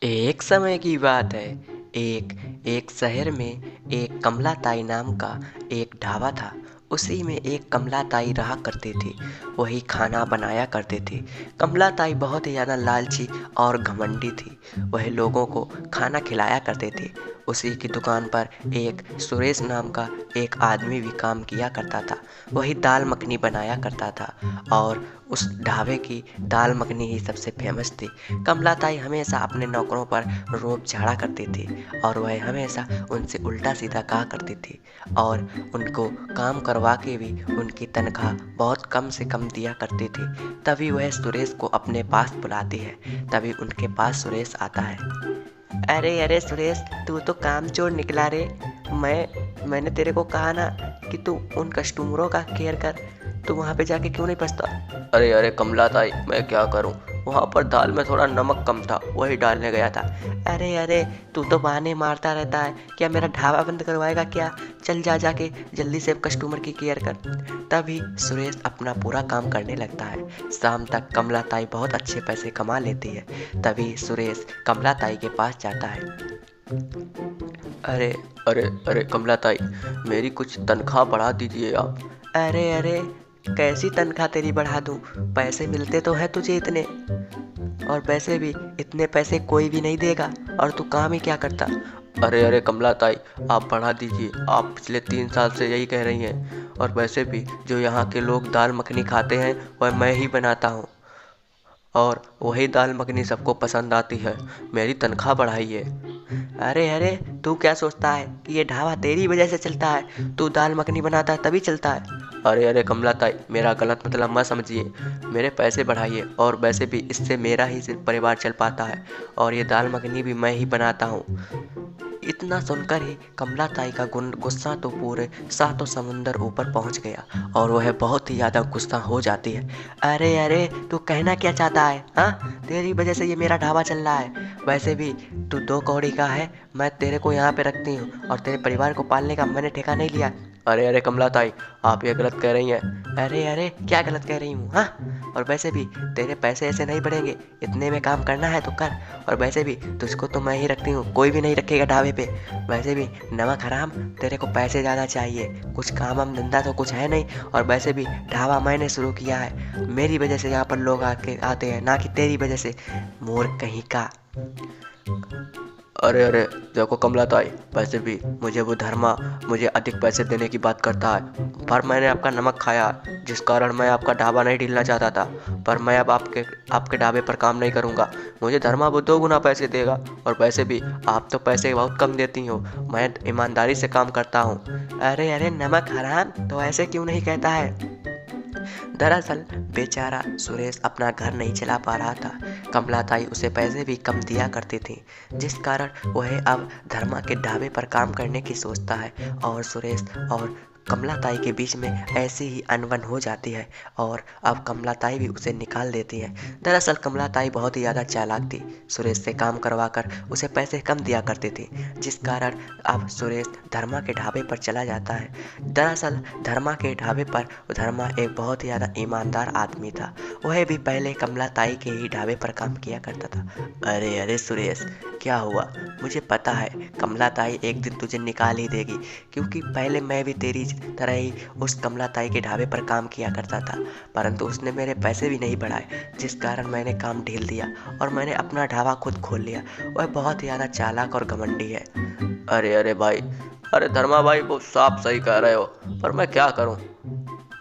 एक समय की बात है। एक एक शहर में एक कमला ताई नाम का एक ढाबा था। उसी में एक कमला ताई रहा करती थी। वही खाना बनाया करती थी। कमला ताई बहुत ही ज़्यादा लालची और घमंडी थी। वह लोगों को खाना खिलाया करते थे। उसी की दुकान पर एक सुरेश नाम का एक आदमी भी काम किया करता था। वही दाल मखनी बनाया करता था और उस ढाबे की दाल मखनी ही सबसे फेमस थी। कमला ताई हमेशा अपने नौकरों पर रोब झाड़ा करती थी और वह हमेशा उनसे उल्टा सीधा कहा करती थी और उनको काम करवा के भी उनकी तनख्वाह बहुत कम से कम दिया करती थी। तभी वह सुरेश को अपने पास बुलाती है। तभी उनके पास सुरेश आता है। अरे अरे सुरेश, तू तो कामचोर निकला रे। मैंने तेरे को कहा ना कि तू उन कस्टमरों का केयर कर। तू वहाँ पे जाके क्यों नहीं पछता? अरे अरे कमला ताई, मैं क्या करूँ, वहाँ पर दाल में थोड़ा नमक कम था, वही डालने गया था। अरे अरे, तू तो बहाने मारता रहता है। क्या मेरा ढाबा बंद करवाएगा क्या? चल जा जाके जल्दी से कस्टमर की केयर कर। तभी सुरेश अपना पूरा काम करने लगता है। शाम तक कमला ताई बहुत अच्छे पैसे कमा लेती है। तभी सुरेश कमला ताई के पास जाता है। अरे अरे अरे कमला ताई, मेरी कुछ तनख्वाह बढ़ा दीजिए आप। अरे अरे, कैसी तनख्वाह तेरी बढ़ा दूँ? पैसे मिलते तो हैं तुझे इतने, और पैसे भी इतने पैसे कोई भी नहीं देगा। और तू काम ही क्या करता? अरे अरे कमला ताई, आप बढ़ा दीजिए। आप पिछले 3 साल से यही कह रही हैं। और वैसे भी जो यहाँ के लोग दाल मखनी खाते हैं वह मैं ही बनाता हूँ, और वही दाल मखनी सबको पसंद आती है। मेरी तनख्वाह बढ़ाइए। अरे अरे, तू क्या सोचता है कि ये ढाबा तेरी वजह से चलता है? तू दाल मखनी बनाता है तभी चलता है। अरे अरे कमला ताई, मेरा गलत मतलब मत समझिए। मेरे पैसे बढ़ाइए, और वैसे भी इससे मेरा ही सिर्फ परिवार चल पाता है, और ये दाल मखनी भी मैं ही बनाता हूँ। इतना सुनकर ही कमला ताई का गुस्सा तो पूरे सातों समुंदर ऊपर पहुंच गया और वह बहुत ही ज़्यादा गुस्सा हो जाती है। अरे अरे, तू कहना क्या चाहता है? हाँ, तेरी वजह से ये मेरा ढाबा चल रहा है। वैसे भी तू 2 कौड़ी का है। मैं तेरे को यहाँ पे रखती हूँ और तेरे परिवार को पालने का मैंने ठेका नहीं लिया। अरे अरे कमला ताई, आप ये गलत कह रही हैं। अरे अरे, क्या गलत कह रही हूँ? हाँ, और वैसे भी तेरे पैसे ऐसे नहीं बढ़ेंगे। इतने में काम करना है तो कर। और वैसे भी तुझको तो मैं ही रखती हूँ, कोई भी नहीं रखेगा ढाबे पे। वैसे भी नमक हराम, तेरे को पैसे ज़्यादा चाहिए। कुछ काम हम धंधा तो कुछ है नहीं, और वैसे भी ढाबा मैंने शुरू किया है। मेरी वजह से यहाँ पर लोग आते हैं, ना कि तेरी वजह से, मूर्ख कहीं का। अरे अरे, देखो कमला ताई, वैसे भी मुझे वो धर्मा मुझे अधिक पैसे देने की बात करता है, पर मैंने आपका नमक खाया, जिस कारण मैं आपका ढाबा नहीं ढीलना चाहता था। पर मैं अब आपके ढाबे पर काम नहीं करूँगा। मुझे धर्मा वो 2 गुना पैसे देगा। और वैसे भी आप तो पैसे बहुत कम देती हो, मैं ईमानदारी से काम करता हूँ। अरे अरे नमक हराम, तो ऐसे क्यों नहीं कहता है? दरअसल बेचारा सुरेश अपना घर नहीं चला पा रहा था। कमला ताई उसे पैसे भी कम दिया करती थी, जिस कारण वह अब धर्मा के ढाबे पर काम करने की सोचता है। और सुरेश और कमला ताई के बीच में ऐसी ही अनबन हो जाती है, और अब कमला ताई भी उसे निकाल देती है। दरअसल कमला ताई बहुत ही ज़्यादा चालाक थी। सुरेश से काम करवा कर उसे पैसे कम दिया करती थी, जिस कारण अब सुरेश धर्मा के ढाबे पर चला जाता है। दरअसल धर्मा के ढाबे पर धर्मा एक बहुत ही ज़्यादा ईमानदार आदमी था। वह भी पहले कमला ताई के ही ढाबे पर काम किया करता था। अरे अरे सुरेश, क्या हुआ? मुझे पता है कमला ताई एक दिन तुझे निकाल ही देगी, क्योंकि पहले मैं भी तेरी तरह ही उस कमला ताई के ढाबे पर काम किया करता था, परंतु उसने मेरे पैसे भी नहीं बढ़ाए, जिस कारण मैंने काम ढील दिया और मैंने अपना ढाबा खुद खोल लिया। वह बहुत ही ज़्यादा चालाक और घमंडी है। अरे अरे भाई, अरे धर्मा भाई, वो साफ सही कह रहे हो, पर मैं क्या करूं?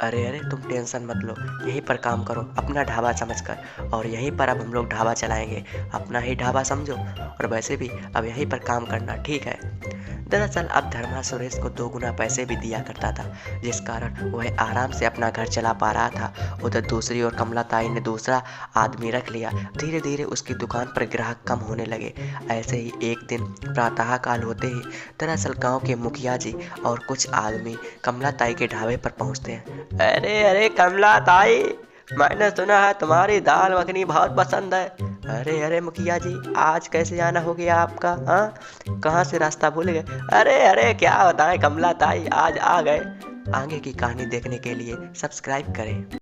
अरे अरे, तुम टेंशन मत लो, यहीं पर काम करो अपना ढाबा समझकर, और यहीं पर अब हम लोग ढाबा चलाएंगे। अपना ही ढाबा समझो, और वैसे भी अब यहीं पर काम करना, ठीक है? दरअसल अब धर्मा सुरेश को 2 गुना पैसे भी दिया करता था, जिस कारण वह आराम से अपना घर चला पा रहा था। उधर दूसरी ओर कमला ताई ने दूसरा आदमी रख लिया। धीरे धीरे उसकी दुकान पर ग्राहक कम होने लगे। ऐसे ही एक दिन प्रातःकाल होते ही दरअसल गांव के मुखिया जी और कुछ आदमी कमला ताई के ढाबे पर पहुंचते हैं। अरे अरे कमला ताई, मैंने सुना है तुम्हारी दाल मखनी बहुत पसंद है। अरे अरे मुखिया जी, आज कैसे आना हो गया आपका? हाँ, कहाँ से रास्ता भूल गए? अरे अरे, क्या बताएं कमला ताई, आज आ गए। आगे की कहानी देखने के लिए सब्सक्राइब करें।